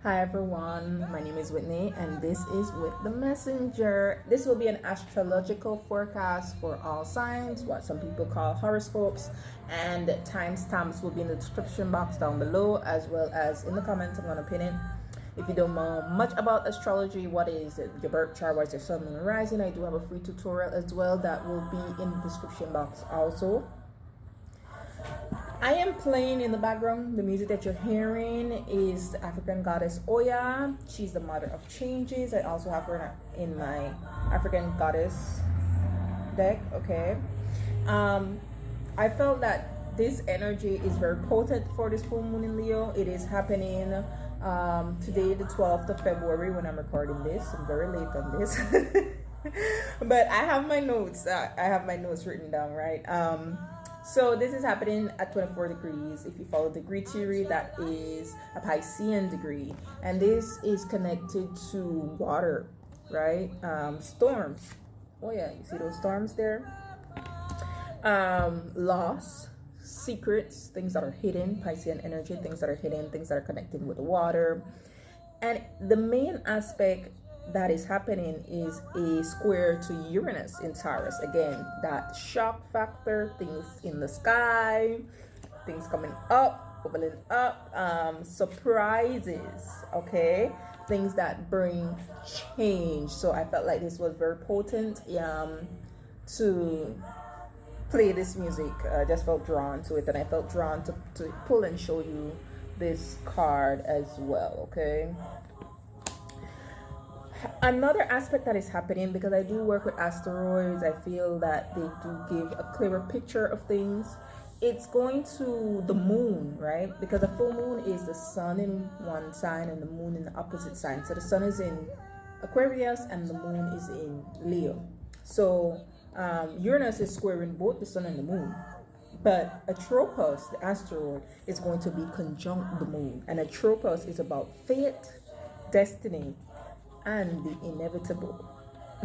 Hi everyone, my name is Whitney and this is With the Messenger. This will be an astrological forecast for all signs, what some people call horoscopes, and timestamps will be in the description box down below as well as in the comments. I'm going to pin it. If you don't know much about astrology, what is your birth chart, what is your sun, moon, and rising, I do have a free tutorial as well that will be in the description box also. I am playing in the background. The music that you're hearing is the African goddess Oya. She's the mother of changes. I also have her in my African goddess deck. Okay. I felt that this energy is very potent for this full moon in Leo. It is happening today, the 12th of February, when I'm recording this. I'm very late on this. But I have my notes. I have my notes written down, right? So this is happening at 24 degrees. If you follow degree theory, that is a Piscean degree. And this is connected to water, right? Storms. Oh yeah, you see those storms there? Loss, secrets, things that are hidden, Piscean energy, things that are hidden, things that are connected with the water. And the main aspect that is happening is a square to Uranus in Taurus. Again, that shock factor, things in the sky, things coming up, bubbling up, surprises, okay, things that bring change. So I felt like this was very potent to play this music. I just felt drawn to it, and I felt drawn to pull and show you this card as well. Okay, another aspect that is happening, because I do work with asteroids, I feel that they do give a clearer picture of things. It's going to the moon, right? Because the full moon is the sun in one sign and the moon in the opposite sign. So the sun is in Aquarius and the moon is in Leo. So Uranus is squaring both the sun and the moon. But Atropos, the asteroid, is going to be conjunct the moon. And Atropos is about fate, destiny, and the inevitable.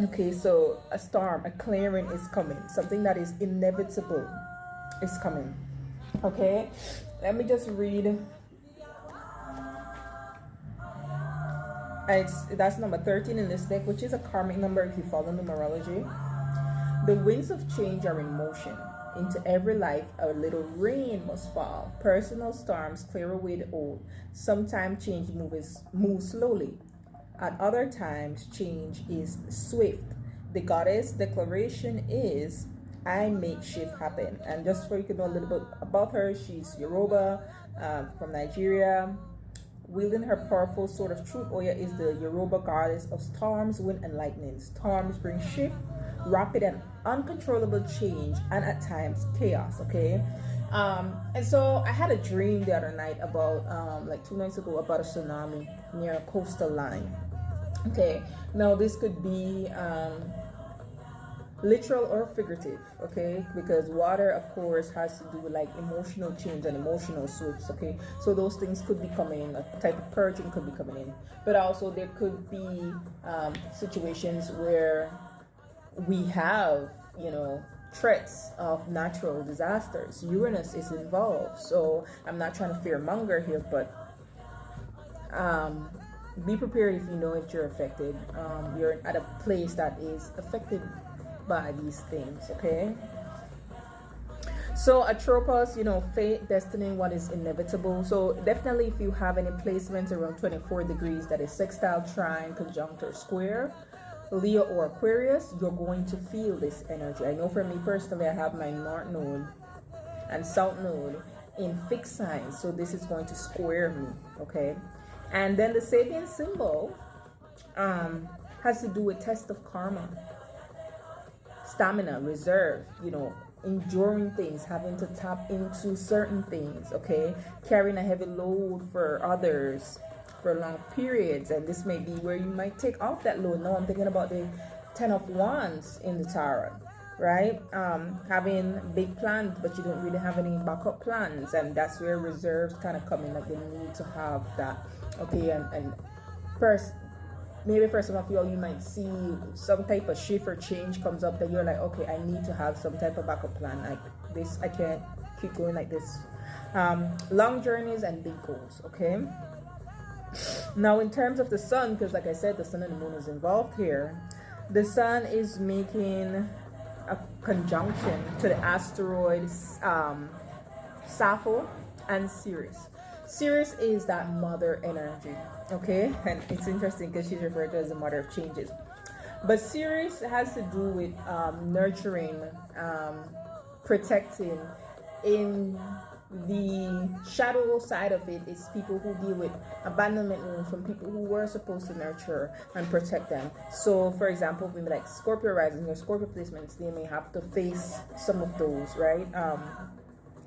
Okay, so a storm, a clearing is coming. Something that is inevitable is coming. Okay, let me just read. That's number 13 in this deck, which is a karmic number if you follow numerology. The winds of change are in motion. Into every life a little rain must fall. Personal storms clear away the old. Sometimes change moves slowly. At other times, change is swift. The goddess declaration is, I make shift happen. And just for you to know a little bit about her, she's Yoruba, from Nigeria. Wielding her powerful sword of truth, Oya is the Yoruba goddess of storms, wind, and lightning. Storms bring shift, rapid and uncontrollable change, and at times chaos, okay? And so I had a dream the other night about, like 2 nights ago, about a tsunami near a coastal line. Okay, now this could be literal or figurative, okay, because water of course has to do with like emotional change and emotional swoops, okay, so those things could be coming in, a type of purging could be coming in, but also there could be situations where we have, you know, threats of natural disasters. Uranus is involved, so I'm not trying to fearmonger here, but be prepared if you know if you're affected. You're at a place that is affected by these things, okay? So Atropos, you know, fate, destiny, what is inevitable. So definitely if you have any placements around 24 degrees that is sextile, trine, conjunct, or square, Leo or Aquarius, you're going to feel this energy. I know for me personally, I have my North Node and South Node in fixed signs, so this is going to square me, okay? And then the Sabian symbol has to do with test of karma, stamina, reserve, you know, enduring things, having to tap into certain things, okay? Carrying a heavy load for others for long periods, and this may be where you might take off that load. Now I'm thinking about the 10 of Wands in the tarot, right? Having big plans, but you don't really have any backup plans, and that's where reserves kind of come in, like the need to have that. Okay, and first, maybe for some of you might see some type of shift or change comes up that you're like, okay, I need to have some type of backup plan. Like this, I can't keep going like this. Long journeys and big goals, okay? Now, in terms of the sun, because like I said, the sun and the moon is involved here. The sun is making a conjunction to the asteroids Sappho and Sirius. Sirius is that mother energy, okay? And it's interesting because she's referred to as the mother of changes. But Sirius has to do with nurturing, protecting. In the shadow side of it is people who deal with abandonment wounds from people who were supposed to nurture and protect them. So for example, maybe like Scorpio rising or Scorpio placements, they may have to face some of those, right?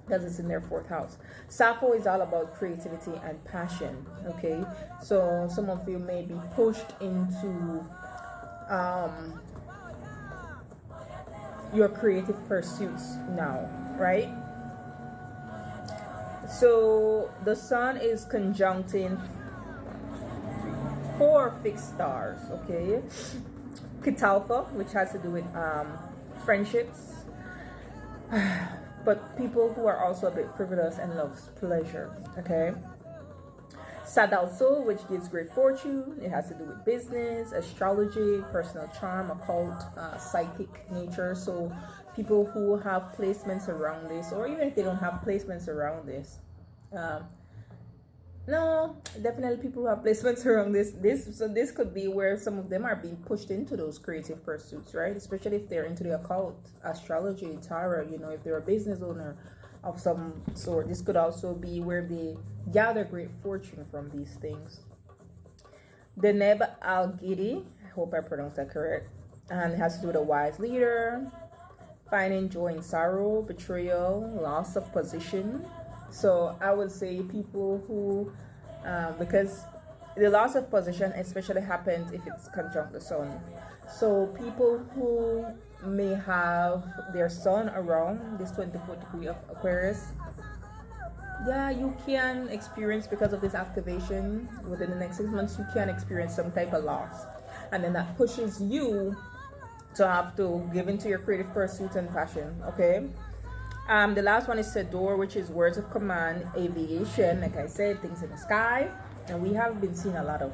Because it's in their 4th house. Sappho is all about creativity and passion, okay? So some of you may be pushed into your creative pursuits now, right? So the sun is conjuncting 4 fixed stars, okay? Catalpha, which has to do with friendships, but people who are also a bit frivolous and loves pleasure, okay? Sadalso, which gives great fortune. It has to do with business, astrology, personal charm, occult, psychic nature. So people who have placements around this, or even if they don't have placements around this, no, definitely people who have placements around this. So this could be where some of them are being pushed into those creative pursuits, right? Especially if they're into the occult, astrology, tarot. You know, if they're a business owner of some sort, this could also be where they gather great fortune from these things. Deneb Al-Gidi, I hope I pronounced that correct, and it has to do with a wise leader, finding joy in sorrow, betrayal, loss of position. So I would say people who, because the loss of position especially happens if it's conjunct the sun. So people who may have their sun around this 24th degree of Aquarius, yeah, you can experience, because of this activation within the next 6 months, you can experience some type of loss, and then that pushes you to have to give into your creative pursuits and passion, okay? The last one is Sedor, which is words of command, aviation, like I said, things in the sky. And we have been seeing a lot of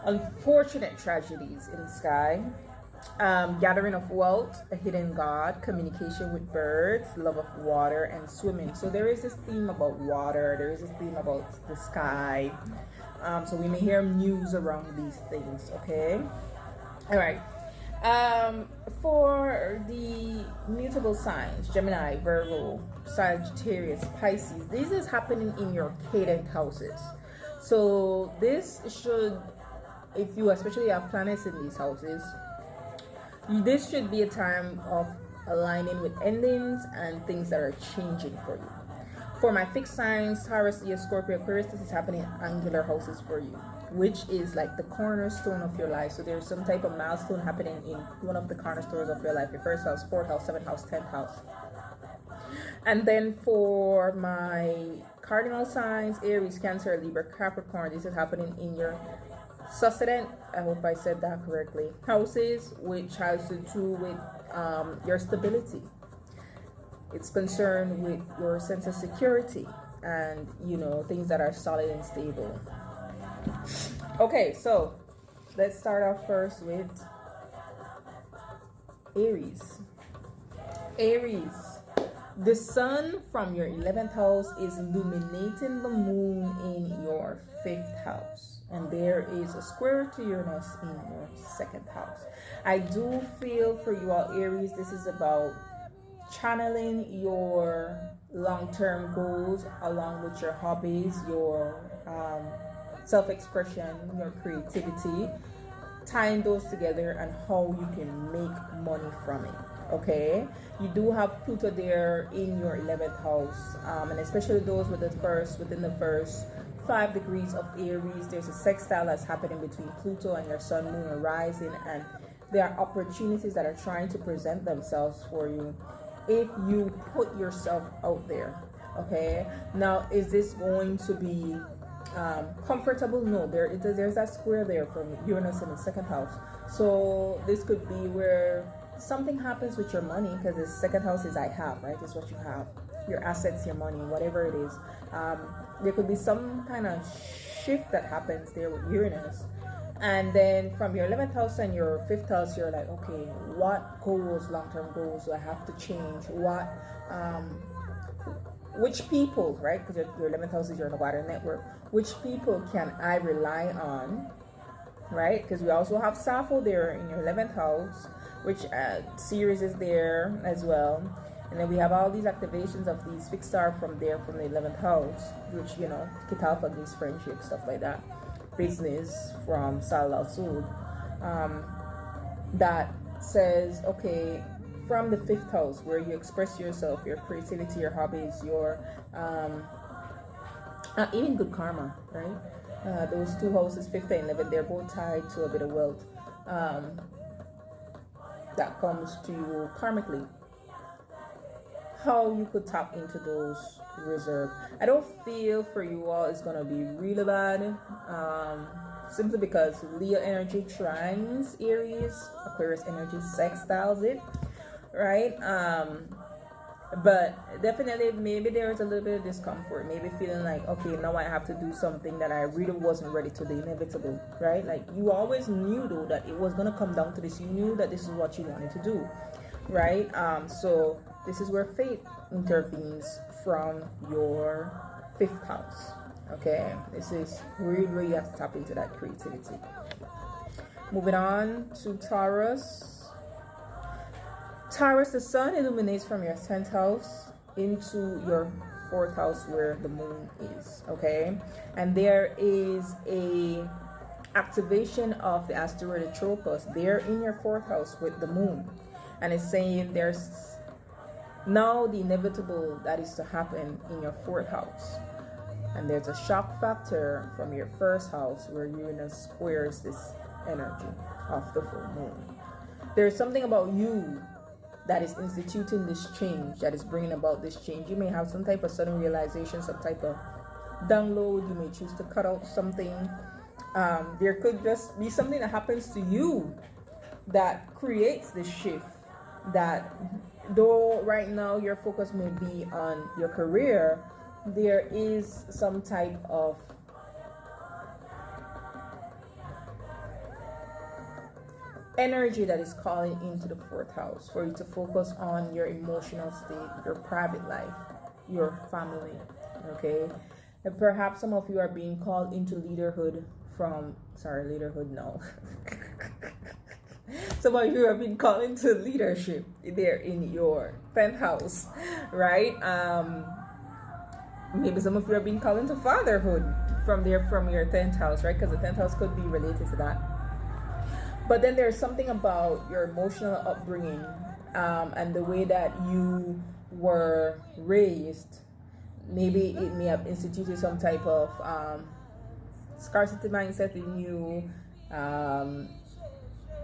unfortunate tragedies in the sky. Gathering of wealth, a hidden god, communication with birds, love of water, and swimming. So there is this theme about water, there is this theme about the sky. So we may hear news around these things, okay? All right. For the mutable signs, Gemini, Virgo, Sagittarius, Pisces, this is happening in your cadent houses. So this should, if you especially have planets in these houses, this should be a time of aligning with endings and things that are changing for you. For my fixed signs, Taurus, Leo, Scorpio, Aquarius, this is happening in angular houses for you, which is like the cornerstone of your life. So there's some type of milestone happening in one of the cornerstones of your life. Your 1st house, 4th house, 7th house, 10th house. And then for my cardinal signs, Aries, Cancer, Libra, Capricorn, this is happening in your succeedent, I hope I said that correctly, houses, which has to do with your stability. It's concerned with your sense of security and, you know, things that are solid and stable. Okay, so let's start off first with Aries. Aries, the sun from your 11th house is illuminating the moon in your 5th house. And there is a square to Uranus in your 2nd house. I do feel for you all, Aries, this is about channeling your long-term goals along with your hobbies, your self-expression, your creativity, tying those together and how you can make money from it. Okay, you do have Pluto there in your 11th house, and especially those with within the first 5 degrees of Aries, there's a sextile that's happening between Pluto and your sun, moon, and rising, and there are opportunities that are trying to present themselves for you if you put yourself out there. Okay, now is this going to be comfortable? No, there's that square there from Uranus in the 2nd house. So this could be where something happens with your money, because the 2nd house is I have, right? It's what you have. your assets, your money, whatever it is. There could be some kind of shift that happens there with Uranus. And then from your 11th house and your 5th house, you're like, okay, what goals, long-term goals do I have to change? What, which people, right? Because your 11th house is your water network. Which people can I rely on, right? Because we also have Sappho there in your 11th house, which Ceres is there as well. And then we have all these activations of these fixed star from there, from the 11th house, which, you know, Kit Alpha gives friendship, stuff like that. Business from Sal Al Sud. That says, okay, from the 5th house, where you express yourself, your creativity, your hobbies, your even good karma, right? Those two houses, 5th and 11th, they're both tied to a bit of wealth that comes to you karmically. How you could tap into those reserve. I don't feel for you all it's gonna be really bad, simply because Leo energy trines Aries, Aquarius energy sextiles it, right? But definitely maybe there's a little bit of discomfort, maybe feeling like, okay, now I have to do something that I really wasn't ready to, the inevitable, right? Like you always knew though that it was gonna come down to this. You knew that this is what you wanted to do, right? So this is where fate intervenes from your 5th house. Okay, this is really where you have to tap into that creativity. Moving on to Taurus. Taurus, the sun illuminates from your 10th house into your 4th house where the moon is. Okay, and there is a activation of the asteroid Tropos there in your 4th house with the moon, and it's saying there's now the inevitable that is to happen in your 4th house, and there's a shock factor from your 1st house where Uranus squares this energy of the full moon. There's something about you that is instituting this change, that is bringing about this change. You may have some type of sudden realization, some type of download. You may choose to cut out something. There could just be something that happens to you that creates this shift, that though right now your focus may be on your career, there is some type of energy that is calling into the 4th house for you to focus on your emotional state, your private life, your family. Okay, and perhaps some of you are being called into leaderhood from leaderhood, no. Some of you have been called into leadership there in your 10th house, right? Maybe some of you are being called into fatherhood from your 10th house, right? Because the 10th house could be related to that. But then there's something about your emotional upbringing and the way that you were raised. Maybe it may have instituted some type of scarcity mindset in you,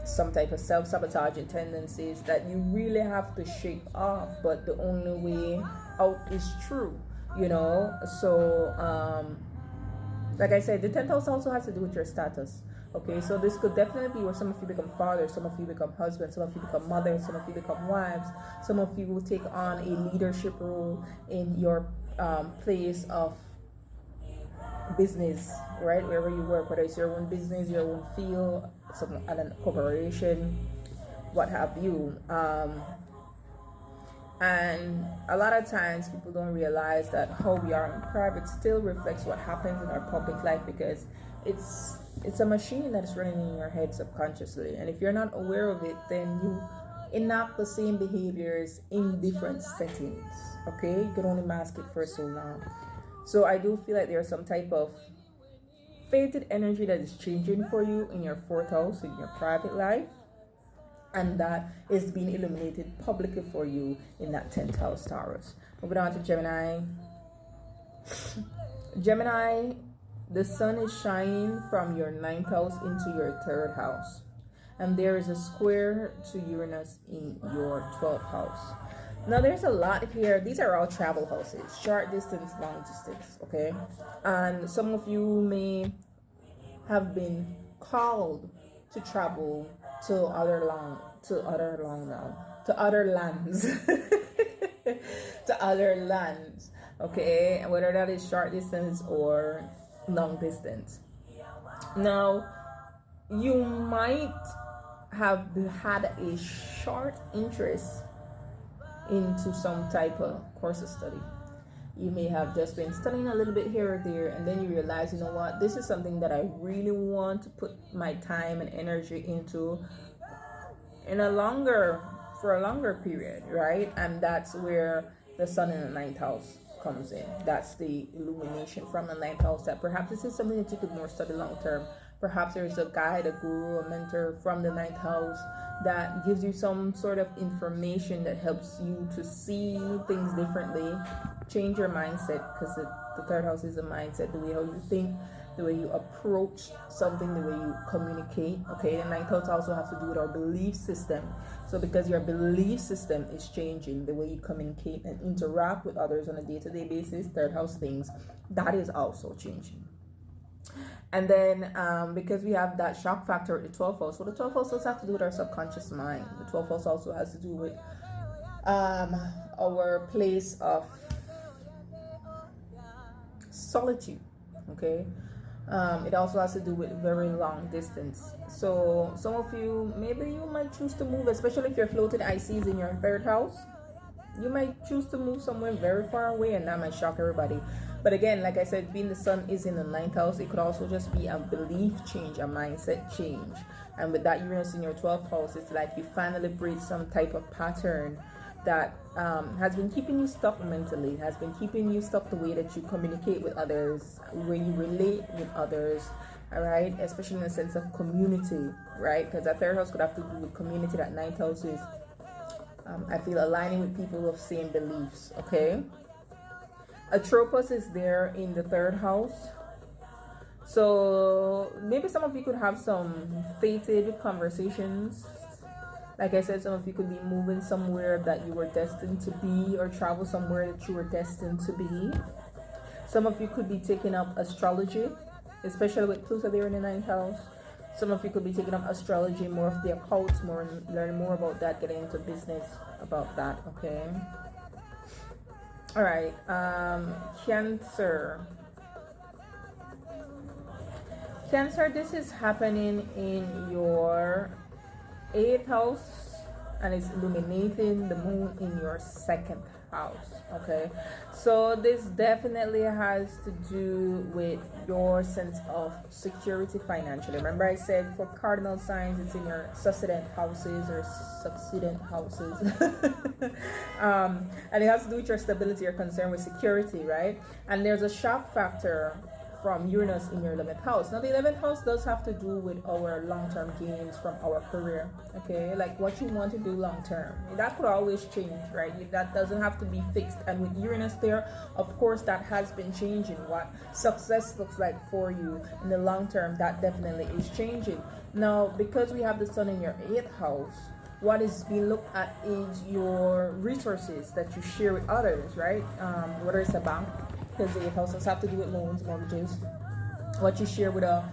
some type of self-sabotaging tendencies that you really have to shake off, but the only way out is through, you know. So like I said, the 10th house also has to do with your status. Okay, so this could definitely be where some of you become fathers, some of you become husbands, some of you become mothers, some of you become wives, some of you will take on a leadership role in your place of business, right? Wherever you work, whether it's your own business, your own field, some other corporation, what have you. And a lot of times people don't realize that how we are in private still reflects what happens in our public life, because it's a machine that is running in your head subconsciously, and if you're not aware of it, then you enact the same behaviors in different settings. Okay, you can only mask it for so long. So I do feel like there's some type of fated energy that is changing for you in your 4th house, in your private life, and that is being illuminated publicly for you in that 10th house, Taurus. Moving on to Gemini. Gemini, the sun is shining from your 9th house into your 3rd house, and there is a square to Uranus in your 12th house. Now there's a lot here. These are all travel houses, short distance, long distance, okay? And some of you may have been called to travel to other lands. to other lands, okay, whether that is short distance or long distance. Now, you might have had a short interest into some type of course of study. You may have just been studying a little bit here or there, and then you realize, you know what, this is something that I really want to put my time and energy into for a longer period, right? And that's where the sun in the ninth house comes in. That's the illumination from the ninth house, that perhaps this is something that you could more study long term. Perhaps there's a guide, a guru, a mentor from the ninth house that gives you some sort of information that helps you to see things differently, change your mindset, because the third house is a mindset, the way how you think, the way you approach something, the way you communicate. Okay, the ninth house also has to do with our belief system. So because your belief system is changing, the way you communicate and interact with others on a day-to-day basis, third house things, that is also changing. And then because we have that shock factor at the 12th house, so the 12th house also has to do with our subconscious mind. The 12th house also has to do with our place of solitude, okay? It also has to do with very long distance. So some of you, maybe you might choose to move, especially if you're floating ICs in your third house. You might choose to move somewhere very far away, and that might shock everybody. But again, like I said, being the sun is in the ninth house, it could also just be a belief change, a mindset change. And with that Uranus in your 12th house, it's like you finally break some type of pattern that has been keeping you stuck mentally, has been keeping you stuck the way that you communicate with others, where you relate with others, all right, especially in the sense of community, right? Because that third house could have to do with community. That ninth house is, I feel, aligning with people with same beliefs, okay? A tropos is there in the third house. So maybe some of you could have some fated conversations. Like I said, some of you could be moving somewhere that you were destined to be, or travel somewhere that you were destined to be. Some of you could be taking up astrology, especially with Pluto there in the ninth house. Some of you could be taking up astrology, more of the occult, learn more about that, getting into business about that, okay? All right, Cancer. Cancer, this is happening in your 8th house, and it's illuminating the moon in your 2nd house, okay? So this definitely has to do with your sense of security financially. Remember I said for cardinal signs, it's in your succedent houses or succeedent houses. And it has to do with your stability, your concern with security, right? And there's a shock factor from Uranus in your 11th house. Now the 11th house does have to do with our long-term gains from our career, okay? Like what you want to do long-term. That could always change, right? That doesn't have to be fixed. And with Uranus there, of course, that has been changing. What success looks like for you in the long term, that definitely is changing. Now, because we have the sun in your 8th house, what is being looked at is your resources that you share with others, right? Whether it's a bank, because the 8th house have to do with loans, mortgages, what you share with a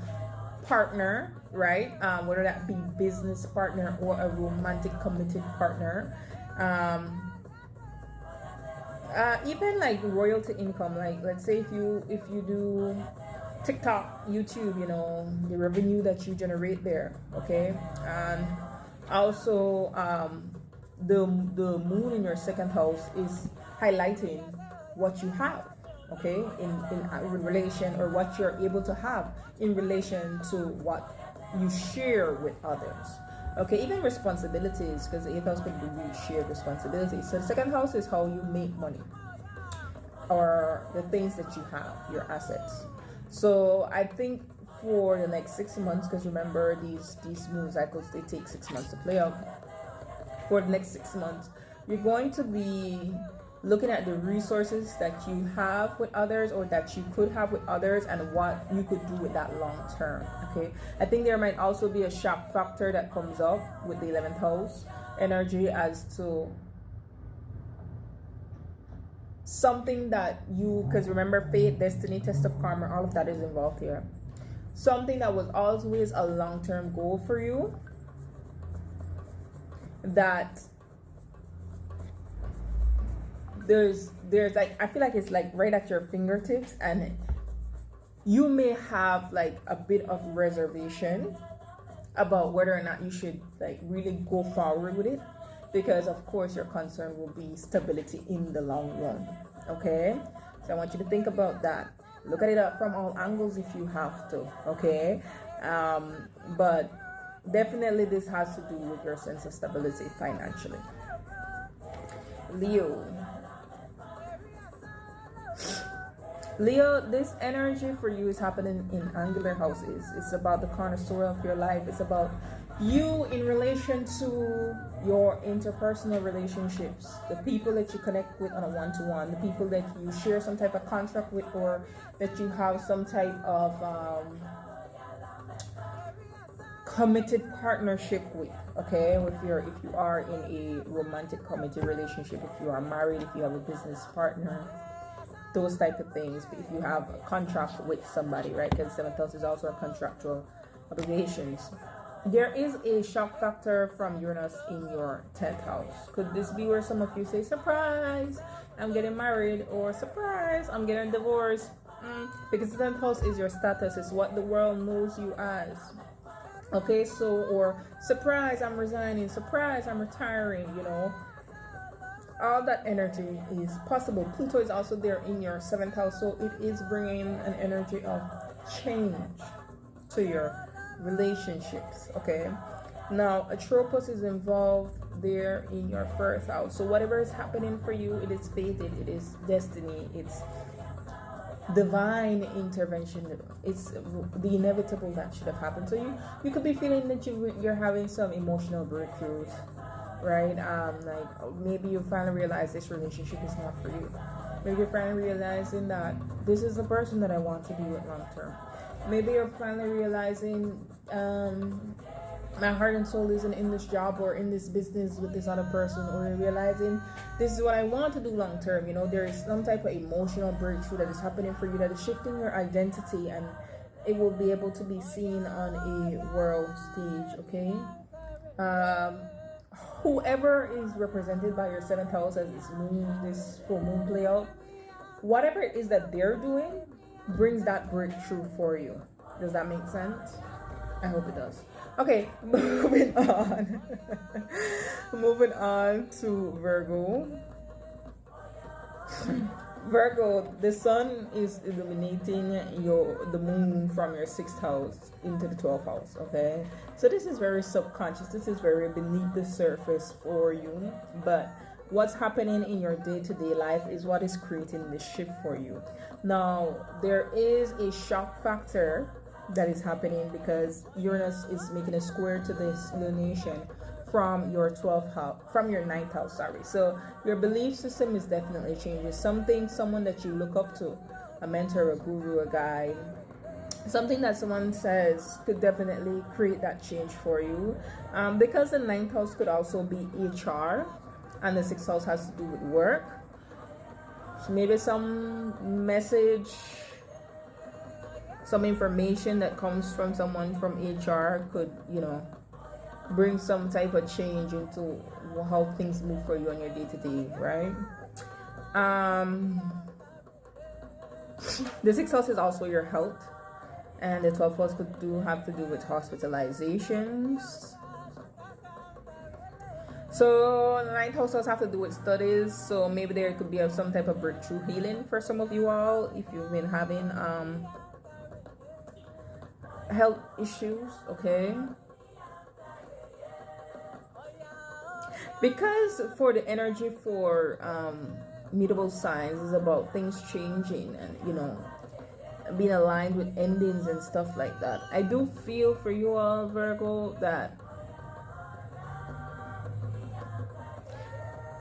partner, right? Whether that be business partner or a romantic committed partner. Even like royalty income, like let's say if you do TikTok, YouTube, you know, the revenue that you generate there, okay? And also the moon in your 2nd house is highlighting what you have, okay, in relation, or what you're able to have in relation to what you share with others, okay? Even responsibilities, because the 8th house could be shared responsibilities. So the 2nd house is how you make money, or the things that you have, your assets. So I think for the next 6 months, because remember these moon cycles, they take 6 months to play out. For the next 6 months, you're going to be looking at the resources that you have with others, or that you could have with others, and what you could do with that long term, okay? I think there might also be a shock factor that comes up with the 11th house energy, as to something that you, because remember fate, destiny, test of karma, all of that is involved here. Something that was always a long-term goal for you, that there's like, I feel like it's like right at your fingertips, and you may have like a bit of reservation about whether or not you should like really go forward with it, because of course your concern will be stability in the long run. Okay, so I want you to think about that. Look at it up from all angles if you have to. Okay, but definitely this has to do with your sense of stability financially. Leo, this energy for you is happening in angular houses. It's about the cornerstone of your life. It's about you in relation to your interpersonal relationships, the people that you connect with on a one-to-one, the people that you share some type of contract with, or that you have some type of committed partnership with. Okay, if you are in a romantic committed relationship, if you are married, if you have a business partner, those type of things. But if you have a contract with somebody, right, because 7th house is also a contractual obligations. There is a shock factor from Uranus in your 10th house. Could this be where some of you say, surprise, I'm getting married, or surprise, I'm getting divorced? Because the 10th house is your status, it's what the world knows you as. Okay, so, or surprise, I'm resigning, surprise, I'm retiring, you know. All that energy is possible. Pluto is also there in your 7th house, so it is bringing an energy of change to your relationships. Okay, now a Tropos is involved there in your 1st house, so whatever is happening for you, it is fated, it is destiny, it's divine intervention. It's the inevitable that should have happened to you. You could be feeling that you're having some emotional breakthroughs, right? Like maybe you finally realize this relationship is not for you. Maybe you're finally realizing that this is the person that I want to be with long term. Maybe you're finally realizing my heart and soul isn't in this job or in this business with this other person, or you're realizing this is what I want to do long term. You know, there is some type of emotional breakthrough that is happening for you, that is shifting your identity, and it will be able to be seen on a world stage. Okay, whoever is represented by your 7th house as this full moon play out, whatever it is that they're doing brings that breakthrough for you. Does that make sense? I hope it does. Okay, moving on. Moving on to Virgo. Virgo, the sun is illuminating the moon from your 6th house into the 12th house. Okay, so this is very subconscious. This is very beneath the surface for you, but what's happening in your day-to-day life is what is creating this shift for you. Now, there is a shock factor that is happening because Uranus is making a square to this lunation from your 12th house, from your 9th house, sorry. So your belief system is definitely changing. Someone that you look up to, a mentor, a guru, a guide, something that someone says could definitely create that change for you. Because the 9th house could also be HR, and the 6th house has to do with work. So maybe some message, some information that comes from someone from HR could, you know, bring some type of change into how things move for you on your day-to-day, right? The 6th house is also your health, and the 12th house could have to do with hospitalizations. So the 9th house does have to do with studies, so maybe there could be some type of breakthrough healing for some of you all if you've been having health issues. Okay, because for the energy for mutable signs is about things changing and, you know, being aligned with endings and stuff like that. I do feel for you all, Virgo, that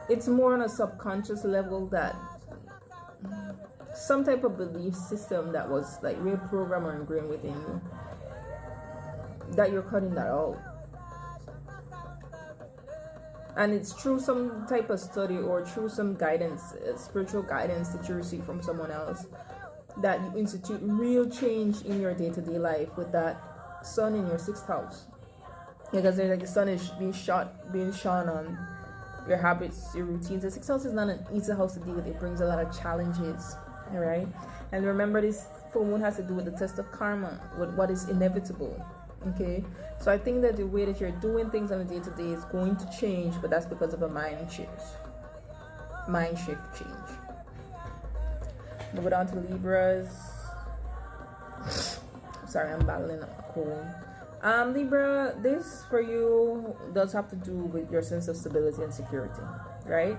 it's more on a subconscious level, that some type of belief system that was like reprogrammed or ingrained within you, that you're cutting that out. And it's through some type of study or through some guidance, spiritual guidance that you receive from someone else, that you institute real change in your day-to-day life with that sun in your 6th house. Because there's like the sun is being shone on your habits, your routines. The sixth house is not an easy house to deal with. It brings a lot of challenges, all right? And remember, this full moon has to do with the test of karma, with what is inevitable, okay? So I think that the way that you're doing things on a day-to-day is going to change, but that's because of a mind shift change. Move it on to Libras. Sorry, I'm battling a cold. Libra, this for you does have to do with your sense of stability and security, right?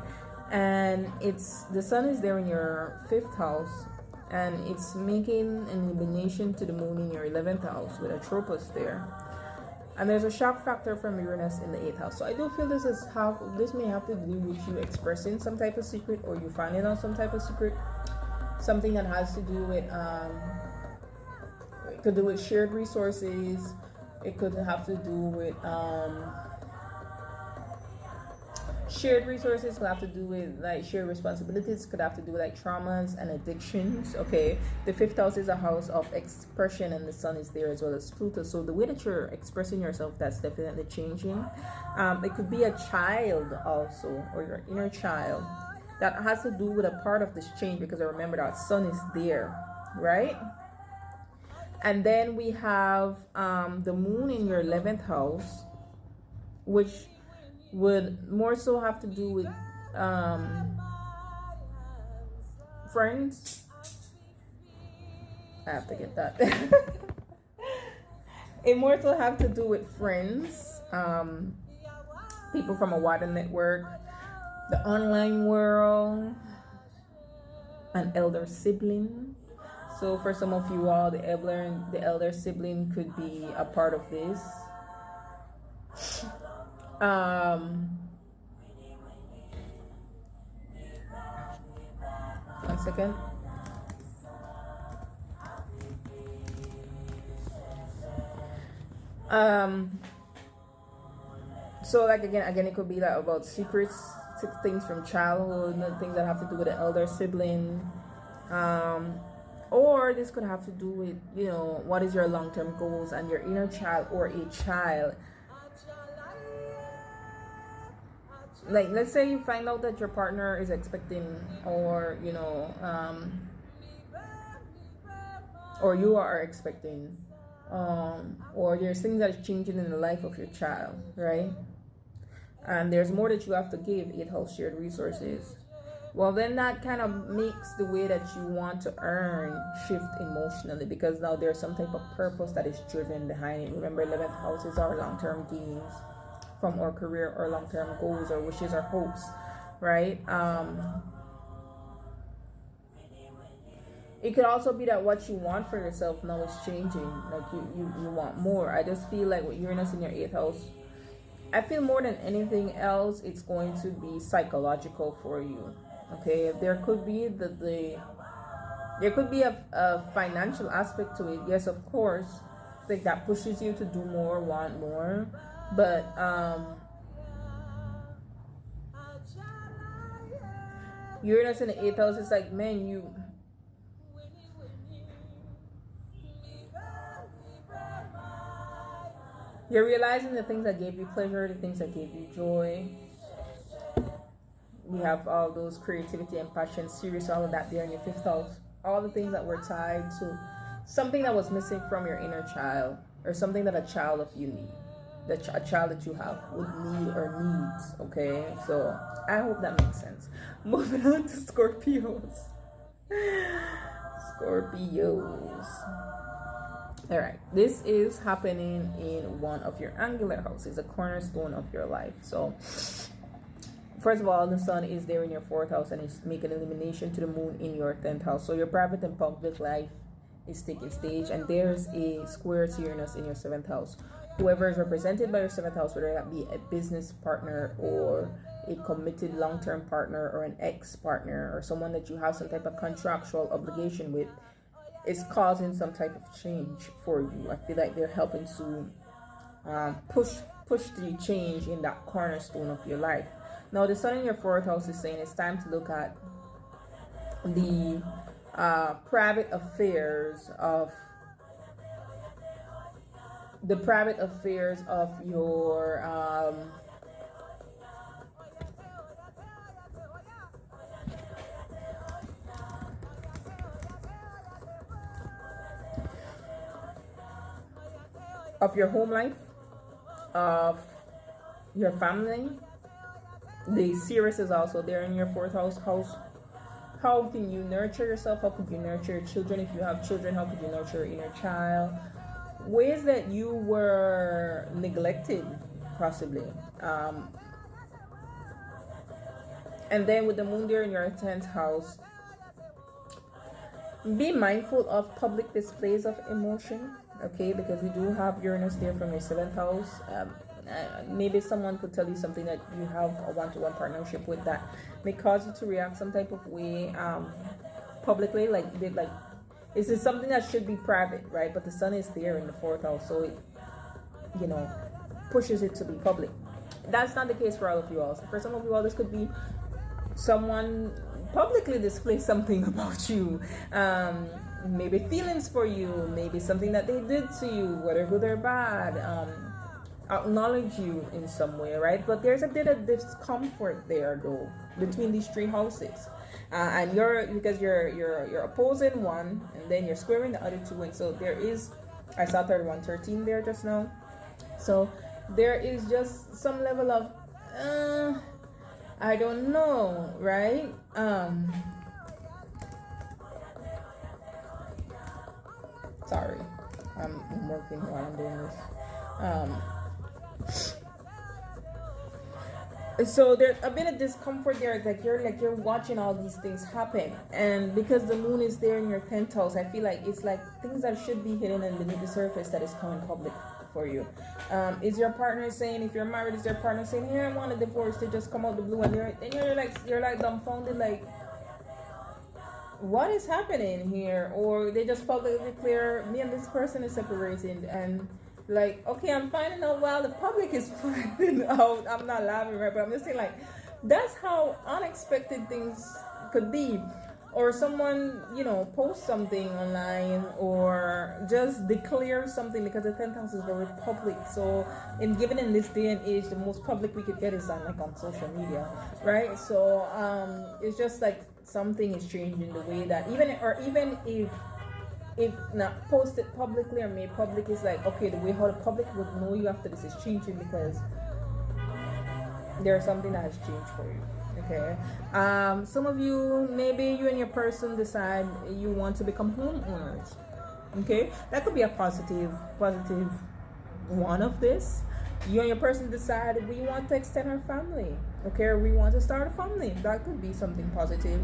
And the sun is there in your 5th house, and it's making an illumination to the moon in your 11th house with a tropos there. And there's a shock factor from Uranus in the 8th house. So I do feel this may have to do with you expressing some type of secret, or you finding out some type of secret. Something that has to do with it could do with shared resources. It could have to do with shared resources, could have to do with like shared responsibilities, could have to do with like traumas and addictions. Okay, the 5th house is a house of expression, and the sun is there as well as Pluto. So the way that you're expressing yourself, that's definitely changing. It could be a child also, or your inner child, that has to do with a part of this change, because I remember that sun is there, right? And then we have the moon in your 11th house, which would more so have to do with friends. I have to get that. It more so have to do with friends, people from a wider network, the online world, an elder sibling. So for some of you all, the elder sibling could be a part of this. 1 second. So like again, it could be like about secrets, things from childhood, things that have to do with the elder sibling. Or this could have to do with, you know, what is your long-term goals, and your inner child or a child. Like, let's say you find out that your partner is expecting, or, you know, or you are expecting, or there's things that is changing in the life of your child, right? And there's more that you have to give. It helps shared resources. Well, then that kind of makes the way that you want to earn shift emotionally, because now there's some type of purpose that is driven behind it. Remember, 11th house is our long-term gains from our career, or long-term goals, or wishes, or hopes, right? It could also be that what you want for yourself now is changing. Like you want more. I just feel like with Uranus in your 8th house, I feel more than anything else, it's going to be psychological for you. Okay, there could be there could be a financial aspect to it. Yes, of course, like that pushes you to do more, want more. But Uranus in the 8th house, it's like, man, you're realizing the things that gave you pleasure, the things that gave you joy. We have all those creativity and passion, serious, all of that there in your 5th house. All the things that were tied to something that was missing from your inner child, or something that a child of you need, that a child that you have would need or needs. Okay, so I hope that makes sense. Moving on to Scorpios. All right, this is happening in one of your angular houses, a cornerstone of your life. So first of all, the sun is there in your 4th house, and it's making an illumination to the moon in your 10th house. So your private and public life is taking stage, and there's a square to Uranus in your 7th house. Whoever is represented by your 7th house, whether that be a business partner, or a committed long-term partner, or an ex-partner, or someone that you have some type of contractual obligation with, is causing some type of change for you. I feel like they're helping to push the change in that cornerstone of your life. Now, the sun in your 4th house is saying it's time to look at the private affairs of your of your home life, of your family. The Sirius is also there in your fourth house. How can you nurture yourself? How could you nurture your children? If you have children, how could you nurture your inner child? Ways that you were neglected, possibly. And then with the moon there in your 10th house, be mindful of public displays of emotion, okay? Because we do have Uranus there from your 7th house. Maybe someone could tell you something that you have a one-to-one partnership with that may cause you to react some type of way publicly, like this is something that should be private, right? But the sun is there in the 4th house, so it, you know, pushes it to be public. That's not the case for all of you all. So for some of you all, this could be someone publicly display something about you, maybe feelings for you, maybe something that they did to you, whether good or bad, acknowledge you in some way, right? But there's a bit of discomfort there though between these 3 houses, and because you're opposing one and then you're squaring the other 2, and so there is, I saw 3113 there just now, so there is just some level of I don't know, right? Sorry, I'm working while I'm doing this. So there's a bit of discomfort there. It's like you're watching all these things happen, and because the moon is there in your 10th house, I feel like it's like things that should be hidden and beneath the surface that is coming public for you. Is your partner saying, if you're married, is your partner saying, "Here, I want a divorce," they just come out the blue, and you're like dumbfounded, like, what is happening here? Or they just publicly declare, me and this person is separated, and like, okay, I'm finding out while the public is finding out. I'm not laughing, right? But I'm just saying, like, that's how unexpected things could be. Or someone, you know, posts something online or just declare something, because the 10th house is very public. So given in this day and age, the most public we could get is on social media, right? So it's just like something is changing the way that even if not posted publicly or made public, is like, okay, the way how the public would know you after this is changing, because there's something that has changed for you. Okay, some of you, maybe you and your person decide you want to become homeowners. Okay, that could be a positive one of this. You and your person decide we want to extend our family. Okay, or we want to start a family. That could be something positive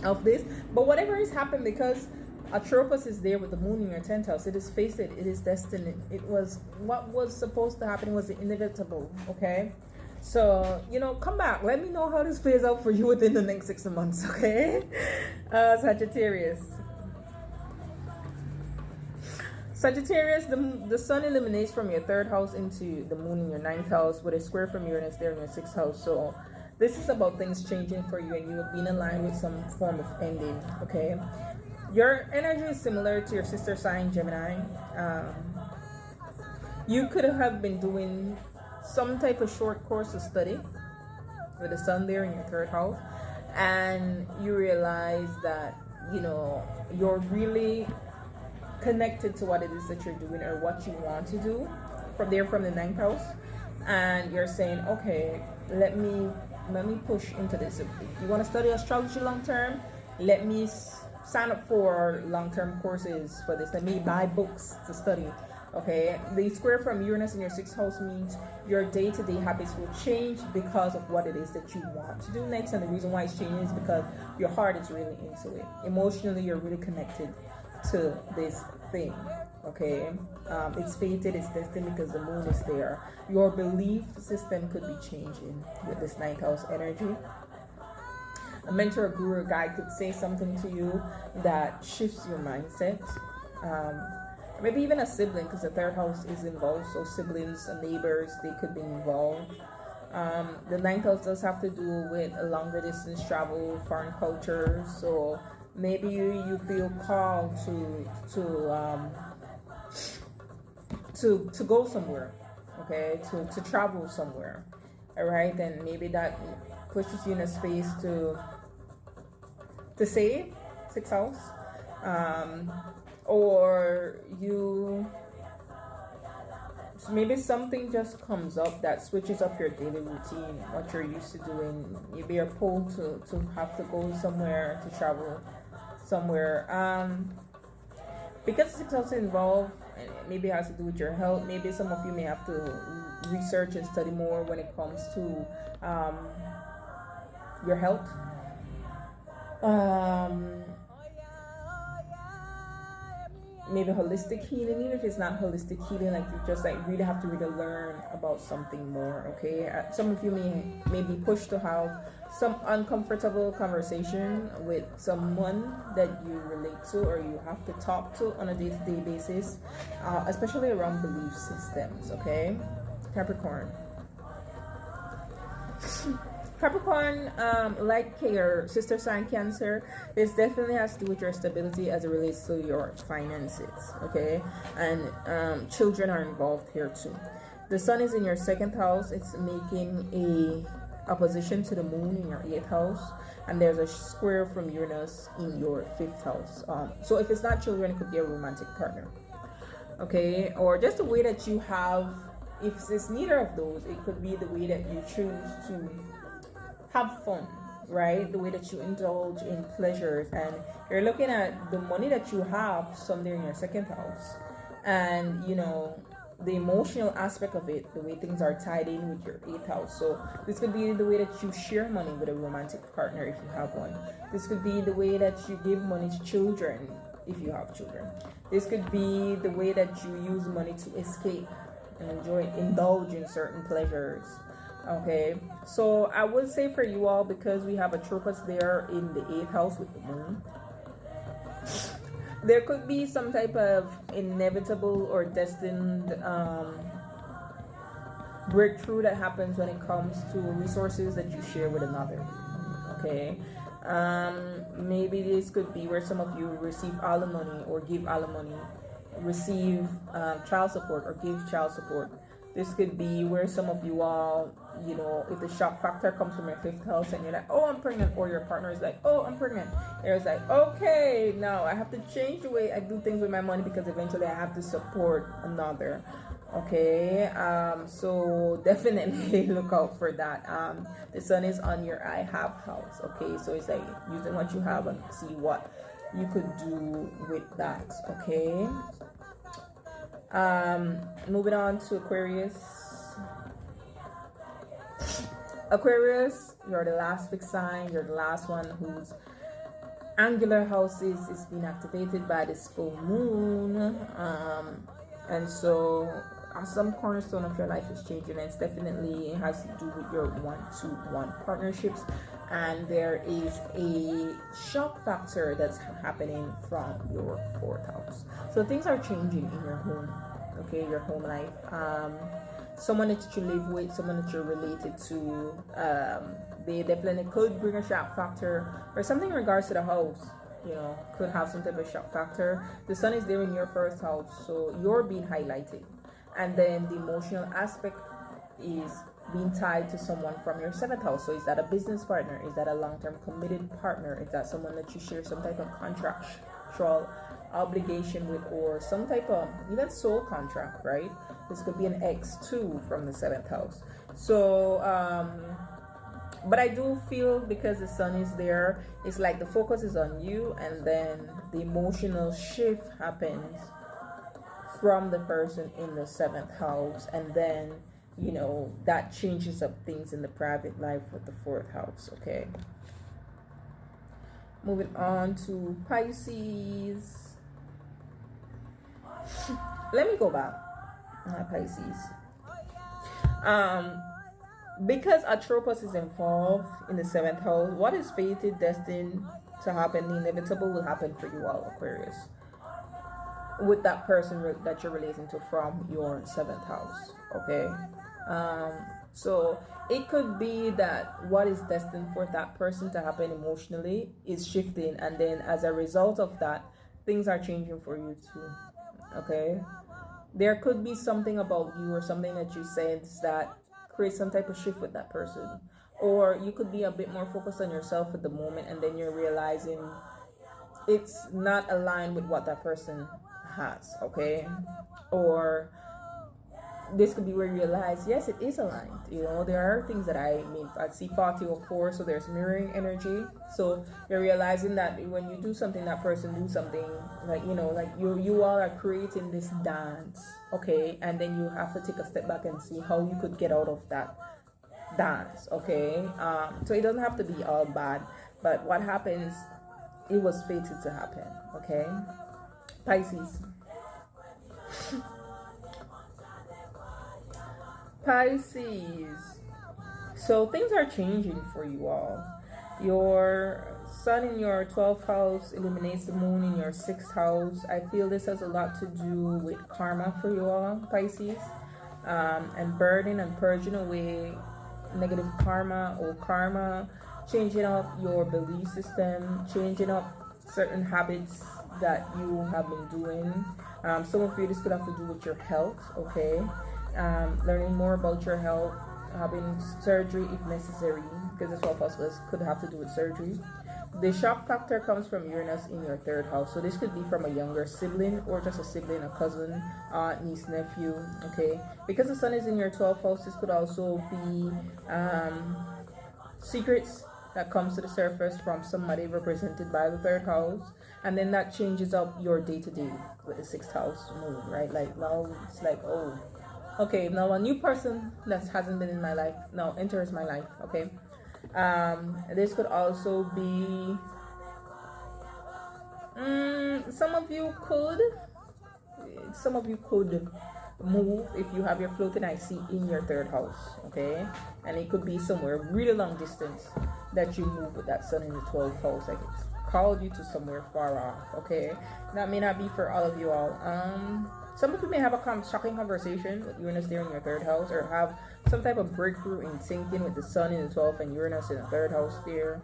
of this. But whatever is happening, because Atropos is there with the moon in your 10th house, it is fated, it is destined. It was what was supposed to happen, was inevitable. Okay. So, you know, come back. Let me know how this plays out for you within the next 6 months, okay? Sagittarius. Sagittarius, the sun illuminates from your 3rd house into the moon in your 9th house with a square from Uranus there in your 6th house. So this is about things changing for you and you being aligned with some form of ending, okay? Your energy is similar to your sister sign, Gemini. You could have been doing some type of short course of study with the sun there in your 3rd house, and you realize that, you know, you're really connected to what it is that you're doing or what you want to do from the 9th house, and you're saying, okay, let me push into this. If you want to study astrology long term, let me sign up for long-term courses for this. Let me buy books to study. Okay, the square from Uranus in your 6th house means your day-to-day habits will change because of what it is that you want to do next. And the reason why it's changing is because your heart is really into it. Emotionally, you're really connected to this thing. Okay, it's fated, it's destined, because the moon is there. Your belief system could be changing with this 9th house energy. A mentor, a guru, a guide could say something to you that shifts your mindset. Maybe even a sibling, because the 3rd house is involved. So siblings, neighbors, they could be involved. The 9th house does have to do with a longer distance travel, foreign culture. So maybe you feel called to go somewhere, okay, to travel somewhere, all right, and maybe that pushes you in a space to save 6th house, or you maybe something just comes up that switches up your daily routine, what you're used to doing. Maybe you're pulled to have to go somewhere, to travel somewhere. Because it's also involved, and maybe it has to do with your health. Maybe some of you may have to research and study more when it comes to your health. Maybe holistic healing. Even if it's not holistic healing, like you just like really have to really learn about something more. Okay, some of you may be pushed to have some uncomfortable conversation with someone that you relate to or you have to talk to on a day-to-day basis, especially around belief systems. Okay, Capricorn. Capricorn, like your sister sign Cancer, this definitely has to do with your stability as it relates to your finances, okay? And children are involved here too. The sun is in your 2nd house. It's making a opposition to the moon in your 8th house, and there's a square from Uranus in your 5th house. So if it's not children, it could be a romantic partner, okay? Or just the way that you have, if it's neither of those, it could be the way that you choose to have fun, right? The way that you indulge in pleasures, and you're looking at the money that you have somewhere in your 2nd house, and you know the emotional aspect of it, the way things are tied in with your 8th house. So this could be the way that you share money with a romantic partner if you have one. This could be the way that you give money to children if you have children. This could be the way that you use money to escape and indulge in certain pleasures. Okay, so I would say for you all, because we have a Taurus there in the 8th house with the moon, there could be some type of inevitable or destined breakthrough that happens when it comes to resources that you share with another. Okay, maybe this could be where some of you receive alimony or give alimony, receive child support or give child support. This could be where some of you all, you know, if the shock factor comes from your 5th house and you're like, oh, I'm pregnant, or your partner is like, oh, I'm pregnant. It's like, okay, now I have to change the way I do things with my money because eventually I have to support another. Okay, so definitely look out for that. The sun is on your I have house. Okay, so it's like using what you have and see what you could do with that. Okay. Moving on to Aquarius. Aquarius, you're the last fixed sign. You're the last one whose angular houses is being activated by this full moon. And so some cornerstone of your life is changing, and it's definitely, it has to do with your one-to-one partnerships. And there is a shock factor that's happening from your 4th house. So things are changing in your home, okay, your home life. Someone that you live with, someone that you're related to, they definitely could bring a shock factor, or something in regards to the house, you know, could have some type of shock factor. The sun is there in your 1st house, so you're being highlighted. And then the emotional aspect is being tied to someone from your 7th house. So is that a business partner? Is that a long-term committed partner? Is that someone that you share some type of contractual obligation with, or some type of even soul contract, right? This could be an ex too from the 7th house. So but I do feel, because the sun is there, it's like the focus is on you, and then the emotional shift happens from the person in the 7th house, and then, you know, that changes up things in the private life with the 4th house. Okay, moving on to Pisces. Let me go back. Pisces. Because a Taurus is involved in the 7th house, what is fated, destined to happen, the inevitable will happen for you all, Aquarius, with that person that you're relating to from your 7th house. Okay, so it could be that what is destined for that person to happen emotionally is shifting, and then as a result of that, things are changing for you too. Okay, there could be something about you or something that you sense that creates some type of shift with that person, or you could be a bit more focused on yourself at the moment, and then you're realizing it's not aligned with what that person has. Okay, or this could be where you realize, yes, it is aligned. You know, there are things that I see 40 or 4, so there's mirroring energy. So you're realizing that when you do something, that person do something, like, you know, like you all are creating this dance, okay, and then you have to take a step back and see how you could get out of that dance, okay. So it doesn't have to be all bad, but what happens, it was fated to happen, okay. Pisces. Pisces. So things are changing for you all. Your sun in your 12th house illuminates the moon in your 6th house. I feel this has a lot to do with karma for you all, Pisces, and burning and purging away negative karma or karma, changing up your belief system, changing up certain habits that you have been doing. Some of you, this could have to do with your health, okay. Learning more about your health, having surgery if necessary, because the 12th house could have to do with surgery. The shock factor comes from Uranus in your 3rd house, so this could be from a younger sibling or just a sibling, a cousin, aunt, niece, nephew, okay. Because the sun is in your 12th house, this could also be secrets that comes to the surface from somebody represented by the 3rd house, and then that changes up your day-to-day with the 6th house moon, right? Like now it's like, oh, okay, now a new person that hasn't been in my life now enters my life, okay. This could also be some of you could move if you have your floating IC in your 3rd house, okay, and it could be somewhere really long distance that you move with that sun in the 12th house, like it's called you to somewhere far off, okay. That may not be for all of you all. Some of you may have a shocking conversation with Uranus there in your 3rd house, or have some type of breakthrough in syncing with the sun in the 12th and Uranus in the 3rd house there,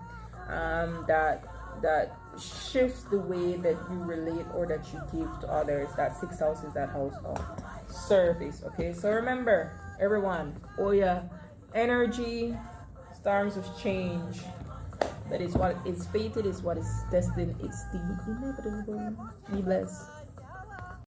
that shifts the way that you relate or that you give to others. That 6th house is that house of service, okay. So remember, everyone, Oya, energy, storms of change. That is what is fated, is what is destined, it's the inevitable. Be blessed.